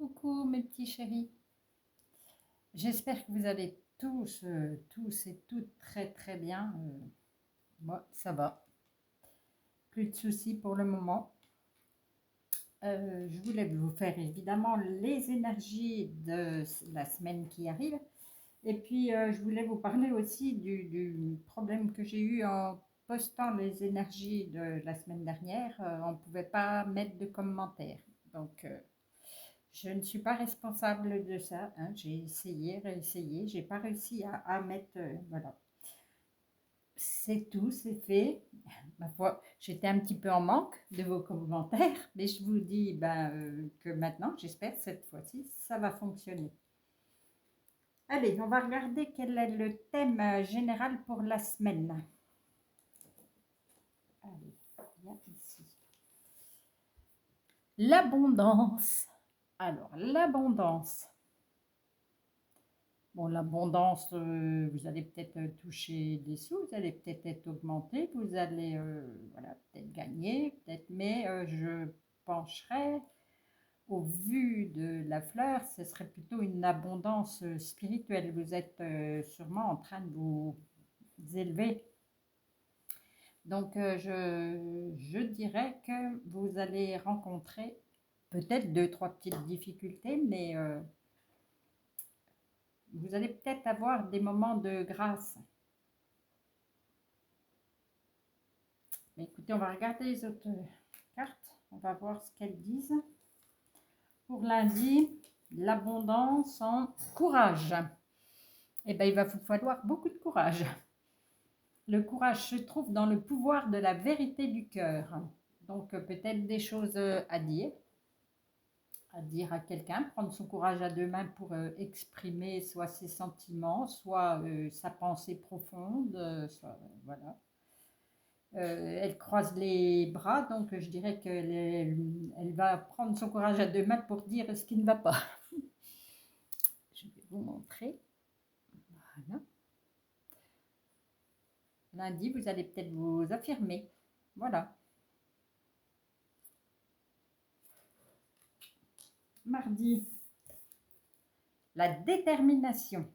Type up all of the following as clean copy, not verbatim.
Coucou mes petits chéris, j'espère que vous allez tous et toutes très bien. Moi, ça va, plus de soucis pour le moment. Je voulais vous faire évidemment les énergies de la semaine qui arrive. Et puis, je voulais vous parler aussi du problème que j'ai eu en postant les énergies de la semaine dernière. On ne pouvait pas mettre de commentaires. Donc, je ne suis pas responsable de ça, hein. J'ai essayé, réessayé, j'ai pas réussi à mettre, voilà. C'est tout, c'est fait. Ma foi, j'étais un petit peu en manque de vos commentaires, mais je vous dis que maintenant, j'espère cette fois-ci, ça va fonctionner. Allez, on va regarder quel est le thème général pour la semaine. Allez, viens ici. L'abondance. Alors, l'abondance. Bon, l'abondance, vous allez peut-être toucher des sous, vous allez peut-être être augmenté, vous allez voilà, peut-être gagner, peut-être, mais je pencherais, au vu de la fleur, ce serait plutôt une abondance spirituelle. Vous êtes sûrement en train de vous élever. Donc, je dirais que vous allez rencontrer peut-être deux, trois petites difficultés, mais vous allez peut-être avoir des moments de grâce. Mais écoutez, on va regarder les autres cartes. On va voir ce qu'elles disent. Pour lundi, l'abondance en courage. Eh bien, il va vous falloir beaucoup de courage. Le courage se trouve dans le pouvoir de la vérité du cœur. Donc, peut-être des choses à dire à quelqu'un, prendre son courage à deux mains pour exprimer soit ses sentiments, soit sa pensée profonde, soit, voilà. Elle croise les bras, donc je dirais qu'elle va prendre son courage à deux mains pour dire ce qui ne va pas. Je vais vous montrer. Voilà. Lundi, vous allez peut-être vous affirmer. Voilà. Mardi, la détermination.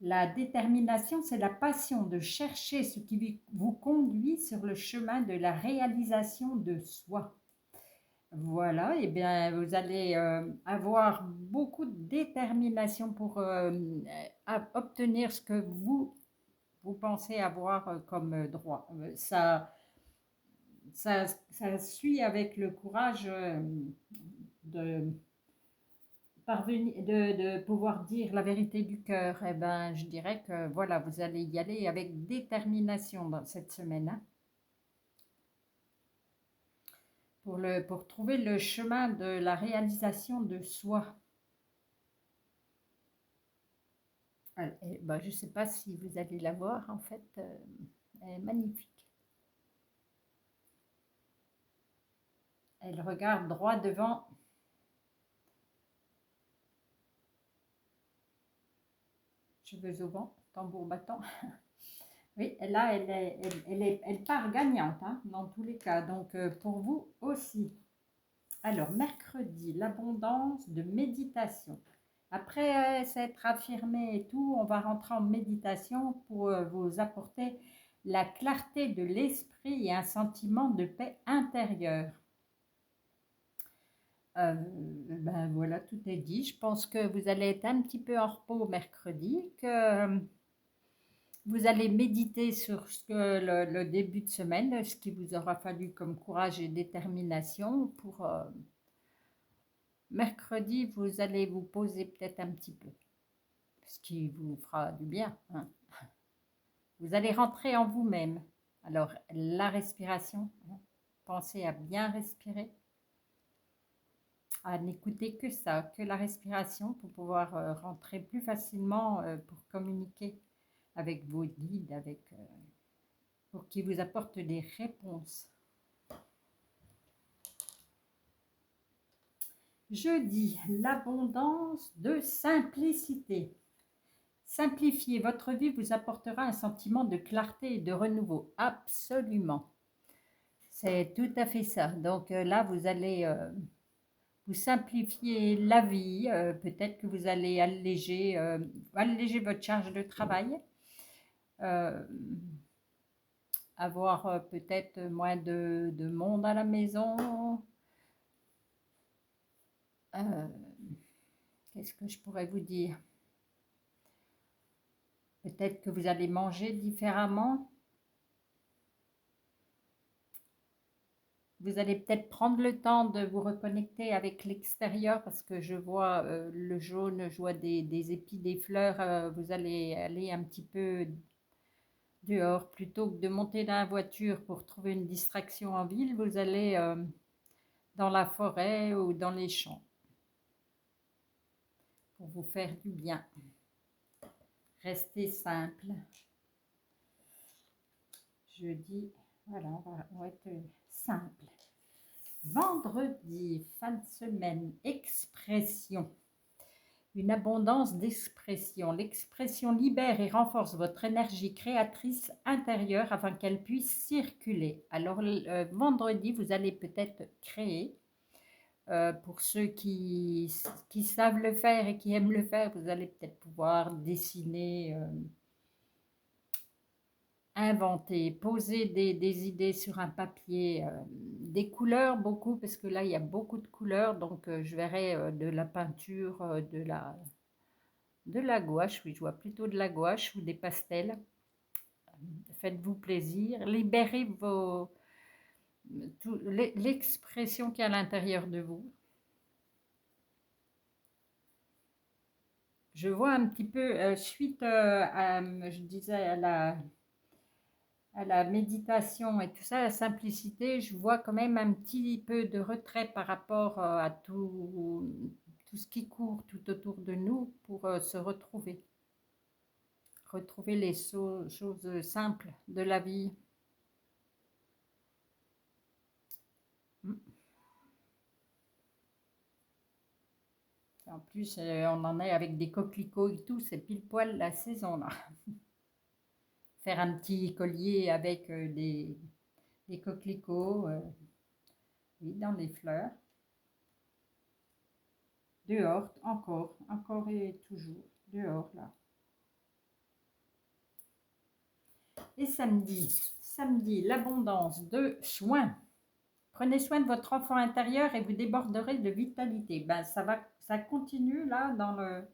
La détermination, c'est la passion de chercher ce qui vous conduit sur le chemin de la réalisation de soi. Voilà, et bien vous allez avoir beaucoup de détermination pour obtenir ce que vous pensez avoir comme droit. Ça suit avec le courage de de pouvoir dire la vérité du cœur. Eh ben, je dirais que voilà, vous allez y aller avec détermination dans cette semaine, hein, pour trouver le chemin de la réalisation de soi. Ben, je ne sais pas si vous allez la voir, en fait, elle est magnifique. Elle regarde droit devant. Cheveux au vent, tambour battant. Oui, là, elle part gagnante, hein, dans tous les cas. Donc, pour vous aussi. Alors, mercredi, l'abondance de méditation. Après s'être affirmé et tout, on va rentrer en méditation pour vous apporter la clarté de l'esprit et un sentiment de paix intérieure. Ben voilà, tout est dit. Je pense que vous allez être un petit peu en repos mercredi, que vous allez méditer sur ce que le début de semaine, ce qui vous aura fallu comme courage et détermination pour mercredi, vous allez vous poser peut-être un petit peu, ce qui vous fera du bien, hein. Vous allez rentrer en vous-même. Alors, la respiration, hein, pensez à bien respirer, à n'écouter que ça, que la respiration pour pouvoir rentrer plus facilement pour communiquer avec vos guides, pour qu'ils vous apportent des réponses. Jeudi, l'abondance de simplicité. Simplifier votre vie vous apportera un sentiment de clarté et de renouveau. Absolument. C'est tout à fait ça. Donc là, vous allez vous simplifiez la vie. Peut-être que vous allez alléger votre charge de travail. Euh, Avoir peut-être moins de monde à la maison. Euh, Qu'est-ce que je pourrais vous dire? Peut-être que vous allez manger différemment. Vous allez peut-être prendre le temps de vous reconnecter avec l'extérieur parce que je vois le jaune, je vois des épis, des fleurs. Vous allez aller un petit peu dehors plutôt que de monter dans la voiture pour trouver une distraction en ville. Vous allez dans la forêt ou dans les champs pour vous faire du bien. Restez simple. Je dis, voilà, on va être simple. Vendredi, fin de semaine, expression. Une abondance d'expression. L'expression libère et renforce votre énergie créatrice intérieure afin qu'elle puisse circuler. Alors, vendredi, vous allez peut-être créer. Pour ceux qui savent le faire et qui aiment le faire, vous allez peut-être pouvoir dessiner, inventer, poser des idées sur un papier, des couleurs beaucoup, parce que là, il y a beaucoup de couleurs, donc je verrai de la peinture, de la gouache, oui, je vois plutôt de la gouache ou des pastels. Faites-vous plaisir, libérez l'expression qui est à l'intérieur de vous. Je vois un petit peu, suite je disais, à la méditation et tout ça, à la simplicité, je vois quand même un petit peu de retrait par rapport à tout ce qui court tout autour de nous pour se retrouver. Retrouver les choses simples de la vie. Mm. En plus, on en est avec des coquelicots et tout, c'est pile poil la saison là. Faire un petit collier avec des coquelicots, oui, dans les fleurs. Dehors, encore et toujours. Dehors là. Et samedi, l'abondance de soins. Prenez soin de votre enfant intérieur et vous déborderez de vitalité. Ben, ça continue là dans le.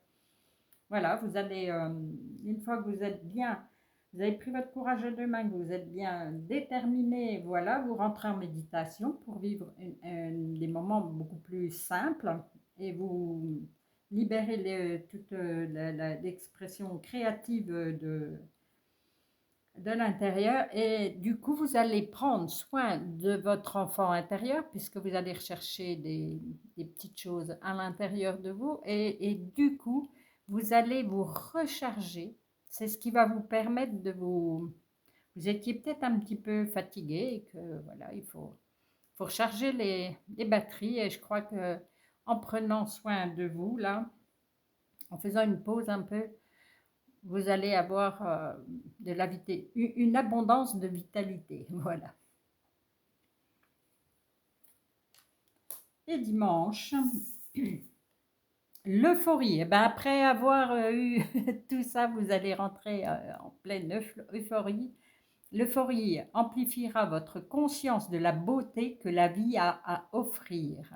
Voilà, vous allez, une fois que vous êtes bien, vous avez pris votre courage à deux mains, que vous êtes bien déterminé, voilà, vous rentrez en méditation pour vivre des moments beaucoup plus simples et vous libérez toute l'expression créative de l'intérieur et du coup vous allez prendre soin de votre enfant intérieur puisque vous allez rechercher des petites choses à l'intérieur de vous et du coup vous allez vous recharger. C'est ce qui va vous permettre de vous étiez peut-être un petit peu fatigué et que voilà, faut recharger les batteries et je crois que en prenant soin de vous là, en faisant une pause un peu, vous allez avoir de la une abondance de vitalité. Voilà. Et dimanche, l'euphorie. Et ben après avoir eu tout ça, vous allez rentrer en pleine euphorie. L'euphorie amplifiera votre conscience de la beauté que la vie a à offrir.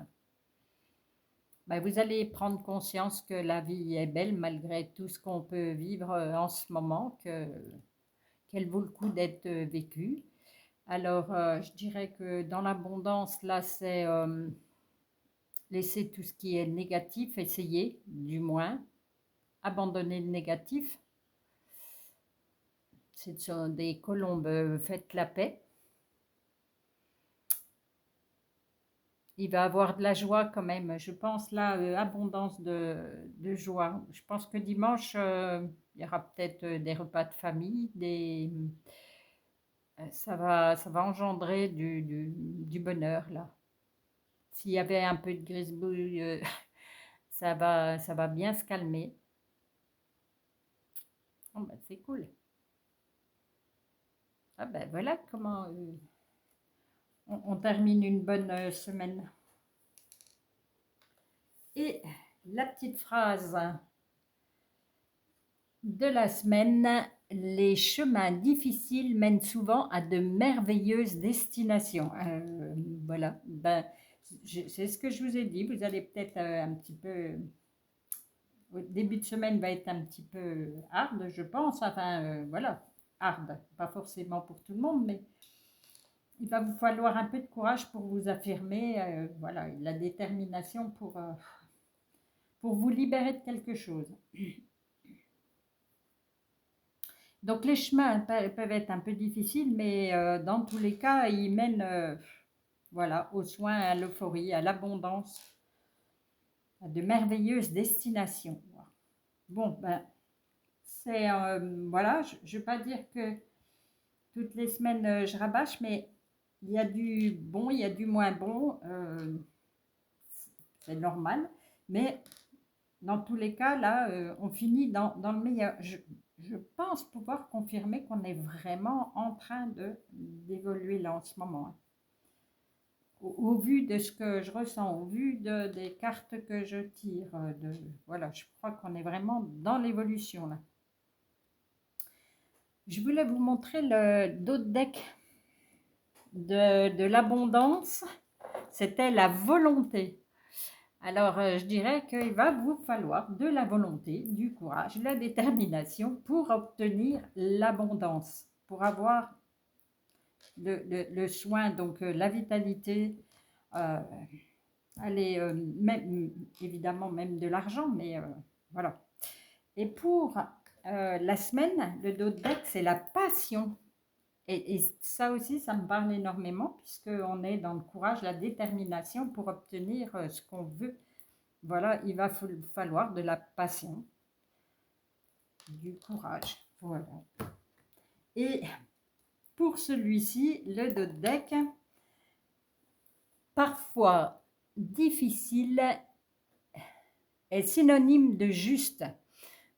Ben, vous allez prendre conscience que la vie est belle malgré tout ce qu'on peut vivre en ce moment, qu'elle vaut le coup d'être vécue. Alors, je dirais que dans l'abondance, là, c'est laisser tout ce qui est négatif, essayer, du moins, abandonner le négatif. C'est sur des colombes, faites la paix. Il va avoir de la joie quand même. Je pense là, abondance de joie. Je pense que dimanche, il y aura peut-être des repas de famille, ça va engendrer du bonheur là. S'il y avait un peu de grisbouille, ça va bien se calmer. Oh, ben, c'est cool. Ah ben voilà comment on termine une bonne semaine. Et la petite phrase de la semaine, les chemins difficiles mènent souvent à de merveilleuses destinations. Voilà, ben, c'est ce que je vous ai dit. Vous allez peut-être un petit peu, au début de semaine va être un petit peu hard, je pense. Enfin, voilà, hard, pas forcément pour tout le monde, mais il va vous falloir un peu de courage pour vous affirmer, voilà, la détermination pour vous libérer de quelque chose. Donc les chemins peuvent être un peu difficiles, mais dans tous les cas, ils mènent voilà, aux soins, à l'euphorie, à l'abondance, à de merveilleuses destinations. Bon, ben, c'est voilà, je ne vais pas dire que toutes les semaines je rabâche, mais il y a du bon, il y a du moins bon, c'est normal, mais dans tous les cas, là, on finit dans le meilleur. Je pense pouvoir confirmer qu'on est vraiment en train d'évoluer là en ce moment, hein. Au vu de ce que je ressens, au vu des cartes que je tire, voilà, je crois qu'on est vraiment dans l'évolution là. Je voulais vous montrer d'autres deck de l'abondance. C'était la volonté. Alors, je dirais qu'il va vous falloir de la volonté, du courage, de la détermination pour obtenir l'abondance, pour avoir le soin, donc la vitalité, allez, même, évidemment même de l'argent, mais voilà. Et pour la semaine, le dos de deck, c'est la passion. Et ça aussi, ça me parle énormément, puisqu'on est dans le courage, la détermination pour obtenir ce qu'on veut. Voilà, il va falloir de la passion, du courage. Voilà. Et pour celui-ci, le dos de deck, parfois difficile, est synonyme de juste.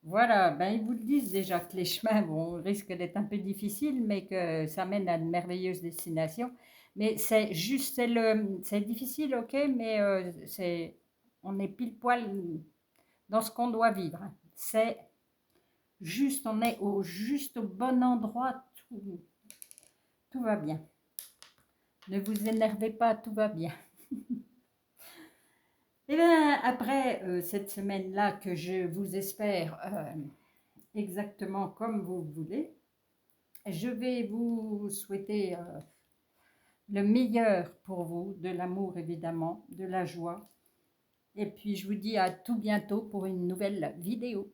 Voilà, ben ils vous le disent déjà que les chemins risquent d'être un peu difficiles, mais que ça mène à de merveilleuses destinations. Mais c'est juste, c'est difficile, ok, mais on est pile poil dans ce qu'on doit vivre. C'est juste, on est juste au bon endroit, tout va bien. Ne vous énervez pas, tout va bien. Et bien, après cette semaine-là que je vous espère exactement comme vous voulez, je vais vous souhaiter le meilleur pour vous, de l'amour évidemment, de la joie. Et puis je vous dis à tout bientôt pour une nouvelle vidéo.